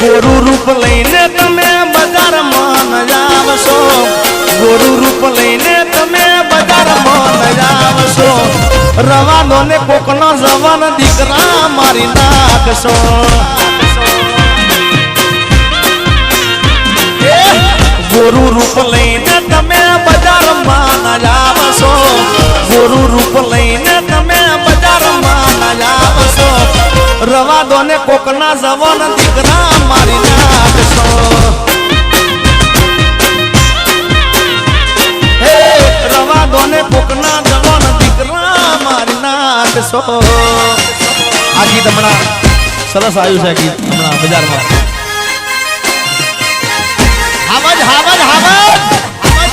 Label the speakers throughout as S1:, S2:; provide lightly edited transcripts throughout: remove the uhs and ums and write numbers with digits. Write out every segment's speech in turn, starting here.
S1: ગોરુ રૂપ લઈને તમે બજારમાં ન આવશો, ગોરુ રૂપ લઈને તમે બજારમાં ન આવશો, રવાનો ને કોકનો જવાન દીકરા મારી નાખશો. ગોરુ રૂપ લઈને તમે બજારમાં ન આવશો, ગોરુ રૂપ લઈને તમે બજારમાં ન આવશો, રવા દો ને કોકના જવાન દીકરા મારી નાખશો. હે રવા દો ને કોકના જવાન દીકરા મારી નાખશો. આ ગીત હમણાં સરસ આવ્યું છે. ગીત હમણાં બજારમાં હાવજ હાવજ હાવજ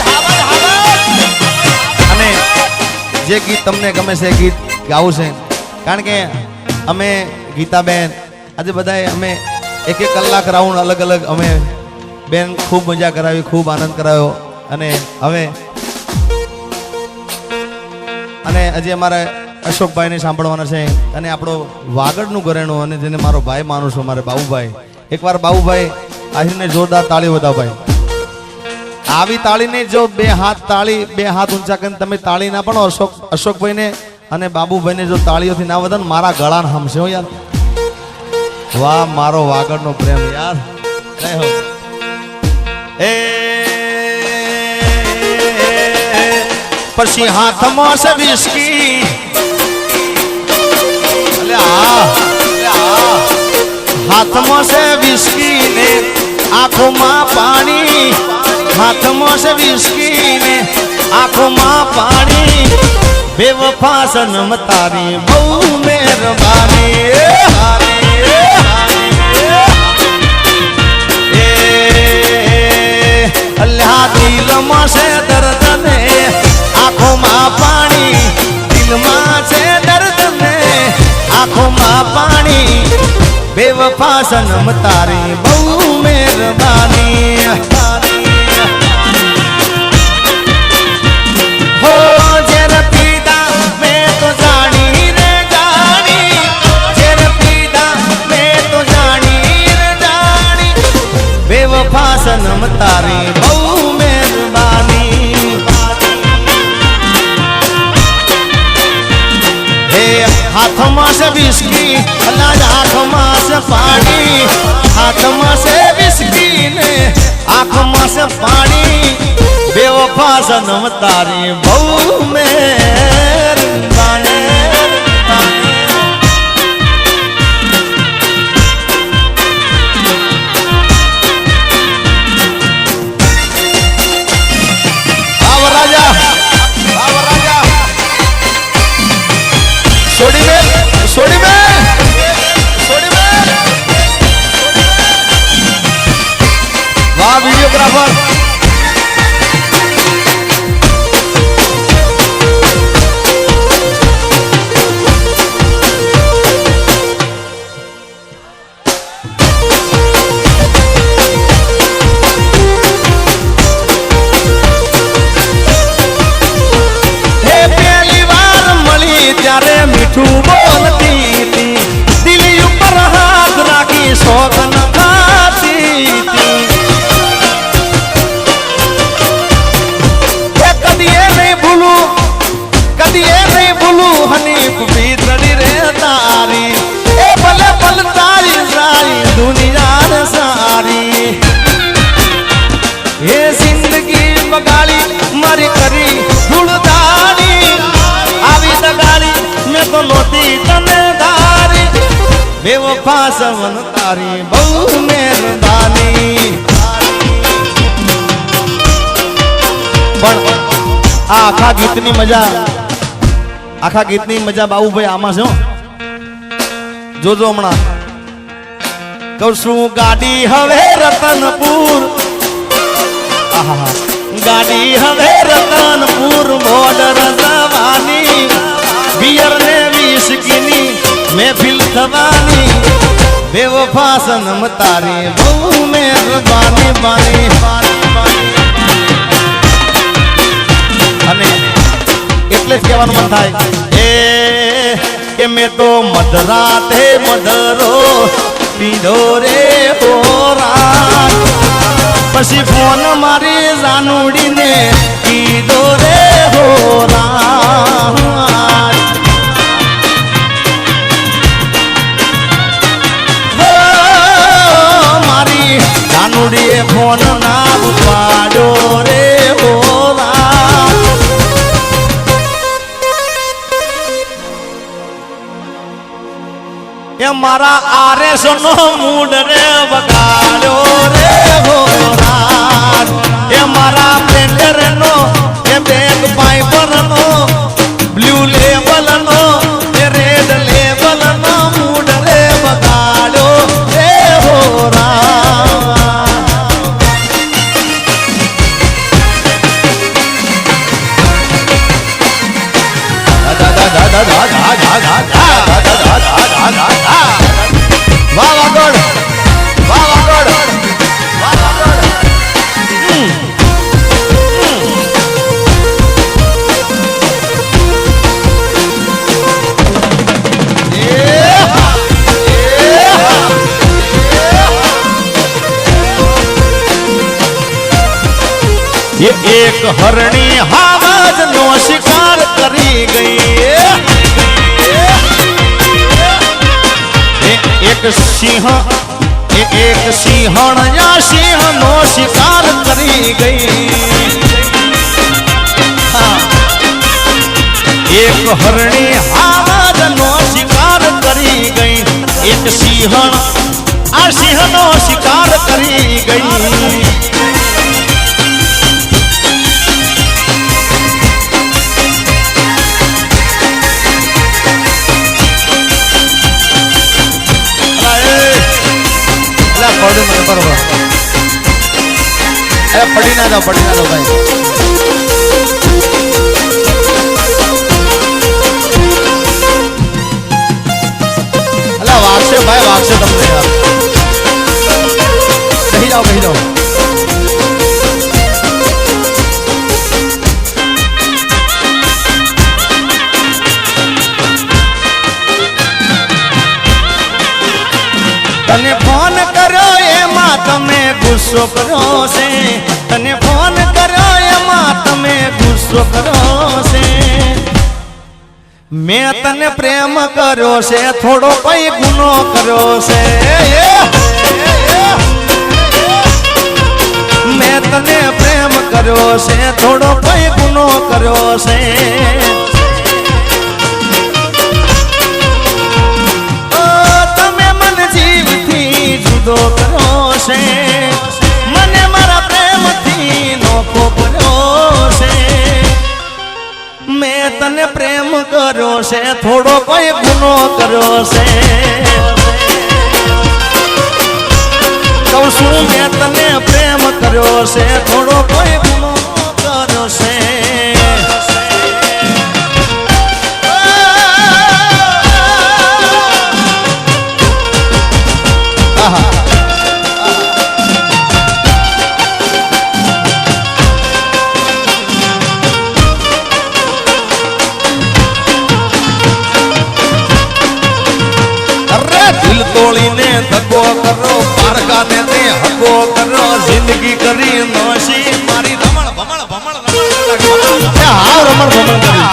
S1: હાવજ હાવજ. અને જે ગીત તમને ગમે છે ગીત ગાવું છે, કારણ કે અમે ગીતાબેન આજે બધાએ અમે એક કલાક રાઉન્ડ અલગ અલગ અમે બેન ખૂબ મજા કરાવી, ખૂબ આનંદ કરાવ્યો. અને હવે અને હજી અમારા અશોકભાઈને સાંભળવાના છે. અને આપણો વાગડનું ઘરેણું અને જેને મારો ભાઈ માનું છું, મારે બાબુભાઈ. એકવાર બાબુભાઈ આહિરને જોરદાર તાળી બતાવો ભાઈ. આવી તાળીને જો બે હાથ ઊંચા કરીને તમે તાળી ના પણ અશોકભાઈને અને બાબુભાઈને જો તાળીઓથી ના વધે મારા ગળાને હમશે હો યાર. વાહ મારો વાગડનો પ્રેમ યાર. પછી હાથમાં છે વિસ્કી, હાથમાં છે વિસ્કી ને આંખોમાં પાણી, હાથમાં છે વિસ્કી ને આંખોમાં પાણી, બેવફા સનમ તારી બહુ મહેરબાની. અલ્લાહ દિલમાં છે દર્દ ને આંખોમાં પાણી, દિલમાં છે દર્દ ને આંખોમાં પાણી, બેવફા સનમ તારી બહુ મહેરબાની. હો જેર પીડા મેં તો જાણી રે જાણી, જેર પીડા મેં તો જાણી રે જાણી, બેવફા સનમ તારી બહુ મહેરબાની. હે હાથમાં છે વિસ્કી, અલ્લાહ આંખમાં છે પાણી, હાથમાં છે વિસ્કી ને આંખમાં છે પાણી, બેવફા સનમ તારી બહુ મહેરબાની. વાહ વિડીયોગ્રાફર. હે પહેલી વાર મળી ત્યારે મીઠું બોલતી હતી, દિલ ઉપર હાથ રાખી શોખન ખાતી હતી. કદી એ નહીં ભૂલું હનીફ ભીતરી રે તારી, એ ભલે ભલ તારી સારી દુનિયા સારી. એ જિંદગી બગાડી મારી કરી ધૂળદારી, આવી દગાડી મેં તો નહોતી તને ધારી, બેવફા સવન તારી બહુ મહેરબાની. પણ આખા ગીતની મજા, આખા ગીતની મજા બાબુભાઈ આમાં છે. જોજો હમણાં કહું છું ગાડી હવે રતનપુર, ગાડી હવે રતનપુર બોર્ડર જવાની, બિયર ને વિસ્કીની મહેફિલ થવાની, બેવફા સનમ તારી બહુ મહેરબાની બાની. અને એટલે જ કહેવાનું મન થાય એ કે મેં તો મધરાતે મધરો પીધો રે હોરા પછી ફોન મારી જાનુડીને કીધો રે હોરા મારી જાનુડીએ ફોન ના ઉપાડ્યો રે હોરા એ મારા આરએસ નો મૂડ રે બગાડ્યો રે હોરા એ મારા પેન્ડર નો એ બેગ પાઇપર નો બ્લુ લેવલ નો એ રેડ લેવલ નો મૂડ રે બગાડ્યો રે હોરા એક હરણી હાવજ નો શિકાર કરી ગઈ એક સિંહ એક સિંહણ યા સિંહ નો શિકાર કરી ગઈ એક હરણી હાવજ નો શિકાર કરી ગઈ એક સિંહણ આ સિંહ નો શિકાર કરી ગઈ બરોબર પડી ના દો ભાઈ અલા વાગશે ભાઈ વાગશે તમને યાર કહી જાઓ તને ફોન કર્યો એમાં તમે ગુસ્સો કર્યો છે તને ફોન કર્યો એમાં તમે ગુસ્સો કર્યો છે મેં તને પ્રેમ કર્યો છે થોડો કઈ ગુનો કર્યો છે મેં તને પ્રેમ કર્યો છે થોડો કઈ ગુનો કર્યો છે જુદો કર્યો છે મને મારા પ્રેમથી નોખો કર્યો છે મેં તને પ્રેમ કર્યો છે થોડો કોઈ ગુનો કર્યો છે કહું છું મેં તને પ્રેમ કર્યો છે થોડો કોઈ ગુનો કર્યો છે દિલ તોડીને ધક્કો કરો પારકાને તે હકો કરો જિંદગી કરી નોશી મારી રમણ ભમણ હાવ રમણ ભમણ કરી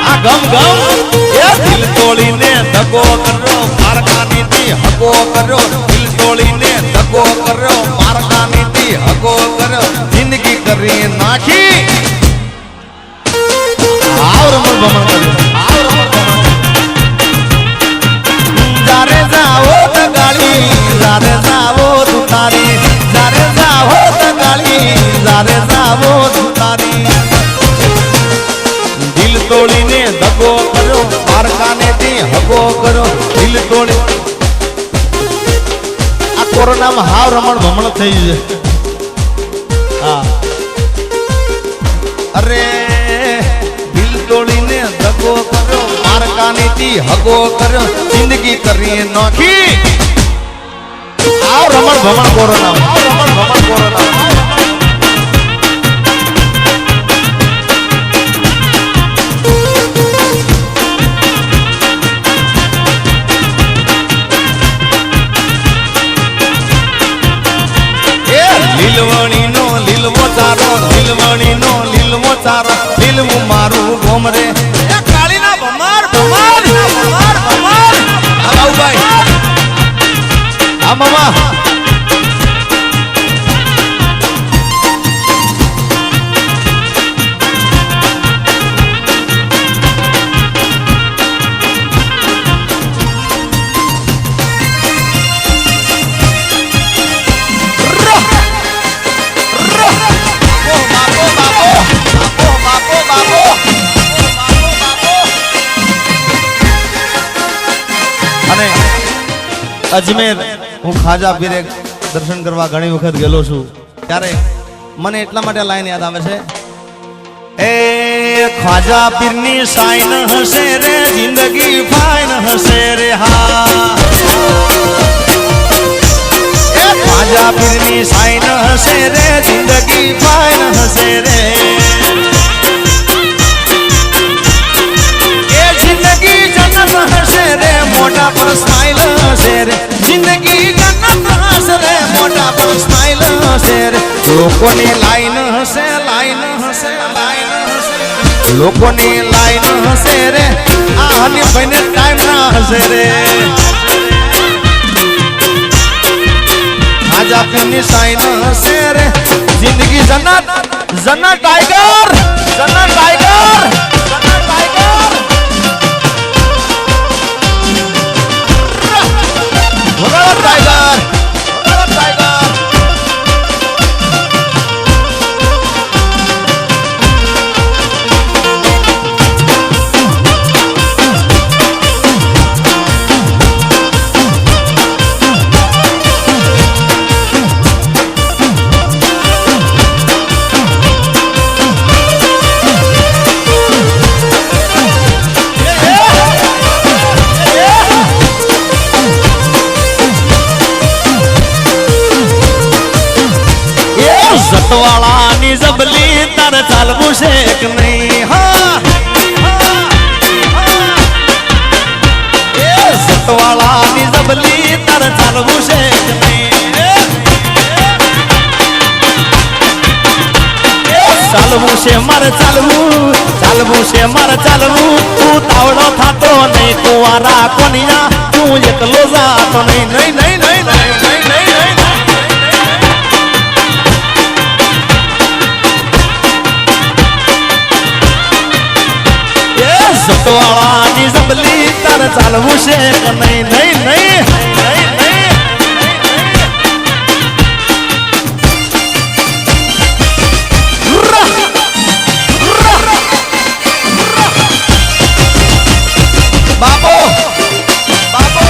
S1: આ ગમ એ દિલ તોડીને ધક્કો કરો પારકાની તે હકો કરો દિલ તોડીને ધક્કો કરો પારકાની તે હકો કરો જિંદગી કરી નાખી જારે જાઓ તગાળી જારે જાઓ તુતારી જારે જાઓ તગાળી જારે જાઓ તુતારી દિલ તોડીને ધક્કો કરો પારકાને થી હકો કરો દિલ તોડી આ કોરોનામાં હાવ રમણ ભમણ થઈ છે હા અરે તોડીને ધક્કો કર્યો પારકાની થી હગો કર્યો જિંદગી કરી નાખી આવ રમણ ભમણ કોરોના દિલવું મારું ગોમ રે એ કાળીના ભમાર ભમાર ભમાર ભમાર આ બાઉભાઈ આ મામા અજમેર હું ખાજા પીરે દર્શન કરવા ઘણી વખત ગયેલો છું ત્યારે મને એટલા માટે લાઈન યાદ આવે છે એ ખાજા પીરની સાઈન હશે રે જિંદગી ફાઈન હશે રે હા એ ખાજા પીરની સાઈન હશે રે જિંદગી ફાઈન હશે રે એ જિંદગી જન્નત હશે રે મોટા પર સ્માઈલ હશે રે જિંદગી જન્નત હશે રે મોટા પર સ્માઈલ હશે રે લોકોની લાઈન હશે લાઈન હશે લાઈન હશે લોકોની લાઈન હશે રે આ હની ભાઈને ટાઈમ ના હશે રે આજા પીની સાઈન હશે રે જિંદગી જન્નત જન્નત ટાઈગર જન્નત ટાઈગર સતવાળાની જબલી તારે ચાલવું છે કે નહીં હા સતવાળાની જબલી તારે ચાલવું છે કે નહીં ચાલવું છે મારે ચાલવું ચાલવું છે મારે ચાલવું તું તાવડો થાતો નહીં કુંવારા કોનિયા તું એકલો જાતો નહીં નહીં નહીં નહીં નહીં નહીં નહીં સતવાળાની જબલી તારે ચાલવું છે કે નહીં નહીં નહીં બાબો બાબો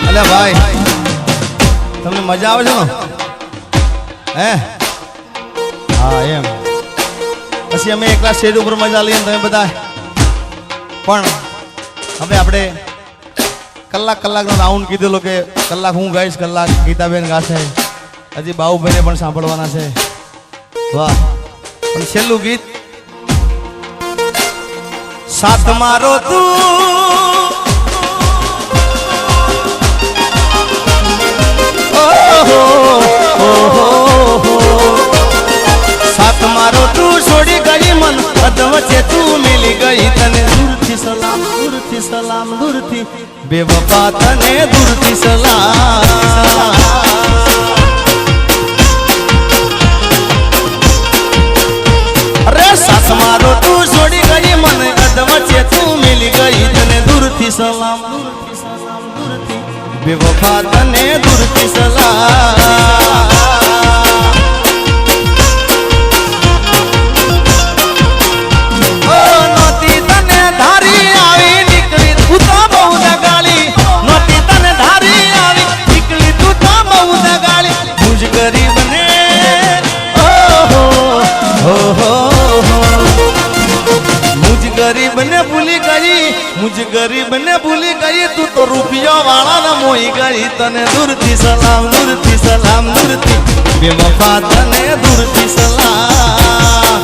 S1: અલ્યા ભાઈ તમને મજા આવે છે ને હે હા એમ પછી અમે એકલા સ્ટેજ ઉપર મજા લઈએ તમે બધા પણ હવે આપણે કલાકનો રાઉન્ડ કીધેલો કે કલાક હું ગાઈશ કલાક ગીતાબેન ગાશે હજી બાઉભાઈને પણ સાંભળવાના છે વાહ પણ છેલ્લું ગીત સાથ મારો તું સાથ મારો તું છોડી ગઈ મન અધવચ્ચે તું મિલી ગઈ તને દૂરથી સલામ દૂરથી સલામ દૂરથી બેવફા તને દૂરથી સલામ અરે સાથ મારો તું છોડી ગઈ મન અધવચ્ચે તું મિલી ગઈ તને દૂરથી સલામ દૂરથી સલામ દૂરથી બેવફા તને દૂરથી સલામ નોતી તને ધારી આવી નીકળી તું તો બહુ દગાળી નોતી તને ધારી આવી નીકળી તું તો બહુ દગાળી મુજ ગરીબ ને ઓહો ઓહો ભૂલી ગઈ મુજ ગરીબ ને ભૂલી ગઈ તું તો રૂપિયા વાળા ને મોઈ ગઈ તને દૂરથી સલામ દૂરથી સલામ દૂરથી બેવફા તને દૂરથી સલામ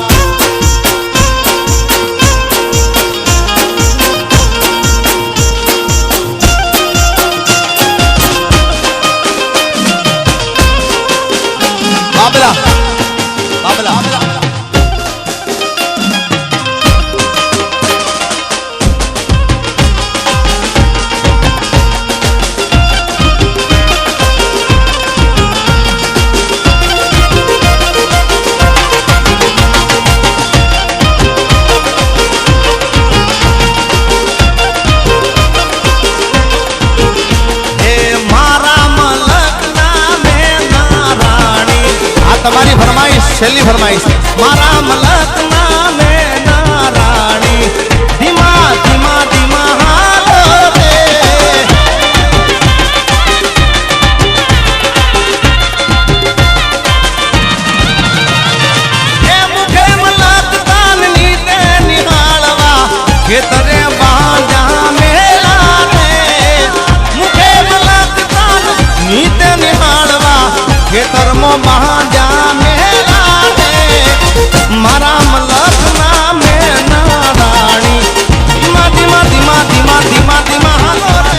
S1: બાબલા બાબલા તમારી ફરમાઈશ છેલ્લી ફરમાઈશ મારા મલક નામે નારાણી ધીમા ધીમા ધીમા હાલો રે એ મુખે મલક તાન નીતે નિહાળવા ખેતરે બાંધ્યા મેલા રે મુખે મલક તાન નીતે નિહાળવા ખેતરમાં બાંધ્યા મેલા રે મારા મલક નામે નારાણી ધીમા ધીમા ધીમા ધીમા ધીમા ધીમા હાલો રે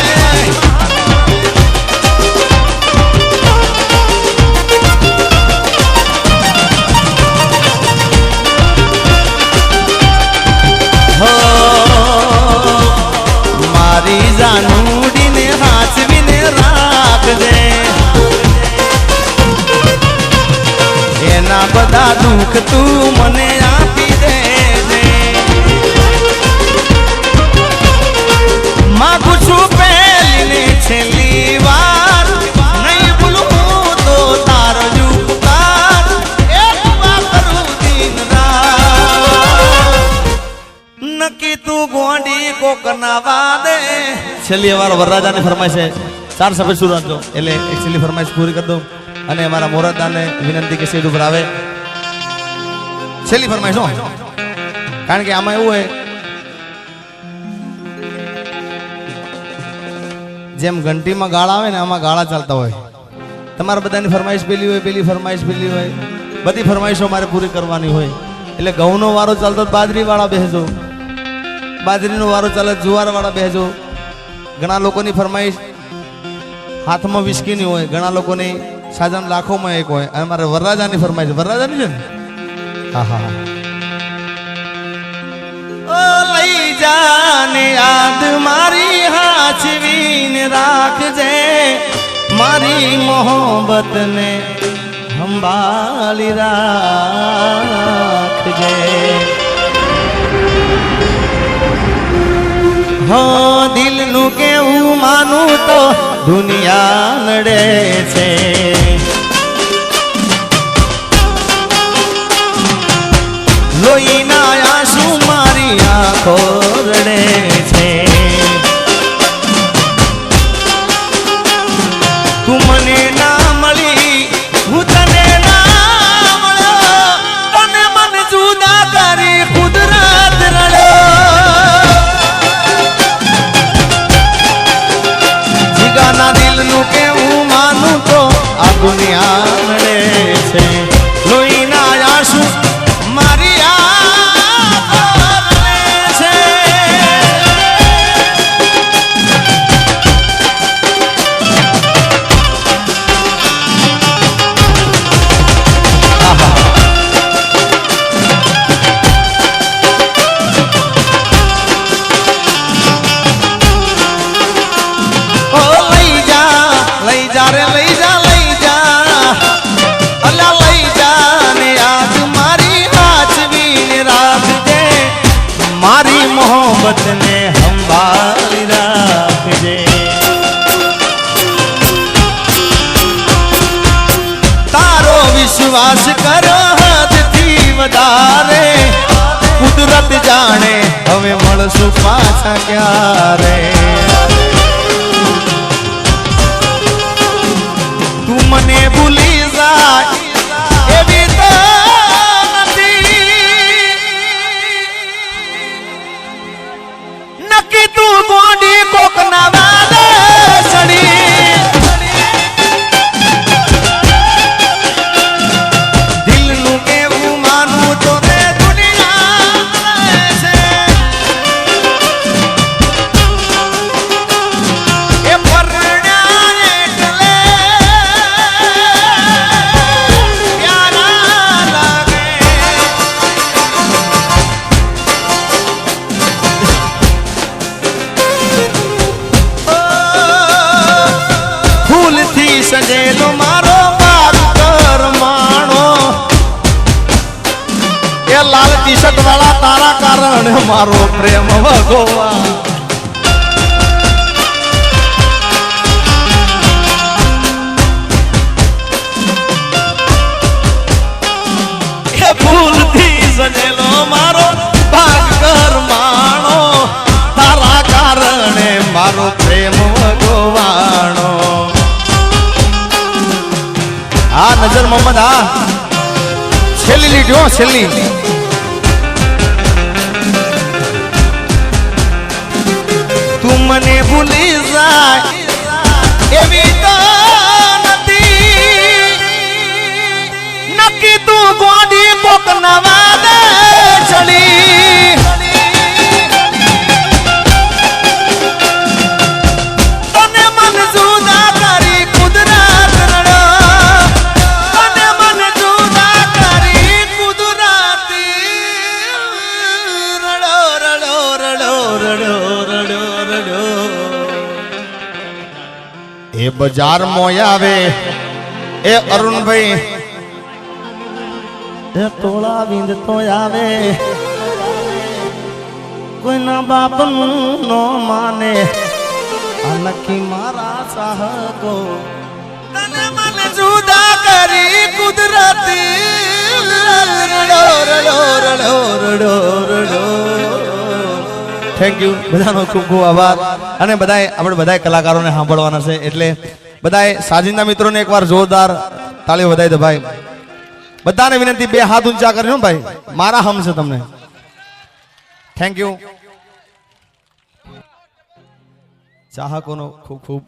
S1: હો મારી જાનુડીને હાચવીને રાખજે એના બધા દુઃખ તું મને આપી દેજે માગું છું પહેલી છેલ્લી વાર નહીં ભૂલું તો તારો જ ઉપકાર એક વાર કરું દિન રાત નક્કી તું ગોંડી કોકના વાદે છેલ્લી વાર વરરાજાની ફરમાઈશ છે 4 સફેદ સુર રાખજો એટલે એક છેલ્લી ફરમાઈશ પૂરી કરી દઉં અને અમારા મોરતદાને વિનંતી કે સ્ટેજ ઉપર આવે છેલ્લી ફરમાઈશ કારણ કે આમાં એવું હોય જેમ ઘંટીમાં ગાળા આવે ને આમાં ગાળા ચાલતા હોય તમારા બધાની ફરમાઈશ પેલી હોય પેલી ફરમાઈશ પેલી હોય બધી ફરમાઈશો મારે પૂરી કરવાની હોય એટલે ઘઉંનો વારો ચાલતો બાજરી વાળા બેસજો બાજરીનો વારો ચાલે જુવાર વાળા બેસજો ઘણા લોકોની ફરમાઈશ હાથમાં વિસ્કીની હોય ઘણા લોકોની સાજન લાખોમાં એક હોય અને મારે વરરાજાની ફરમાઈશ વરરાજાની છે ને હા હા ઓ લઈ જાને યાદ મારી હાચવીને રાખજે મારી મોહબ્બતને સંભાળી રાખજે હો દિલનું કેવું માનું તો દુનિયા નડે છે લોહીના આંસુ મારી આંખો રડે છે તું મને ના મળી હું તને ના મળ્યો તને મન જુદા કરી કુદરત રડ્યો જીગાના દિલનું કેવું માનું તો આ દુનિયા નડે છે લોહીના આંસુ મારી મોહબ્બતને સંભાળી રાખજે તારો વિશ્વાસ કરો હદથી વધારે કુદરત જાણે હવે મળશું પાછા ક્યારે તું મને ભૂલી જાય એવી સજેલો મારો ભાગ કરમાણો એ લાલ ટી શર્ટ વાળા તારા કારણે મારો પ્રેમ ભગવા એ ભૂલથી સજેલો મારો ભાગ કરમાણો તારા કારણે મારો પ્રેમ ભગવાણો આ નજર મોહમ્મદ આ છેલ્લી લીટી હો છેલ્લી તું મને ભૂલી જાય એવી તો નથી નક્કી તું ગોડી કોક નવા દે ચડી તને મન જુદા કરી કુદરત રડો તને મન જુદા કરી કુદરત રડો રડો રડો રડો રડો રડો એ બજાર મોય આવે એ અરુણભાઈ એ તોળા વિંદ તો આવે કોઈના બાપનું નો માને આ નક્કી મારા ચાહકો તને મને જુદા કરી કુદરતી રડો રડો રડો રડો રડો થેન્ક યુ બધાનો ખૂબ ખૂબ આભાર અને બધાએ આપણે બધાએ કલાકારોને સાંભળવાના છે એટલે બધાએ સાજિંદા મિત્રોને એકવાર જોરદાર તાળીઓ વધાવી દો ભાઈ બધાને વિનંતી બે હાથ ઊંચા કરજો ભાઈ મારા હમ છે તમને થેન્ક યુ ચાહકોનો ખૂબ ખૂબ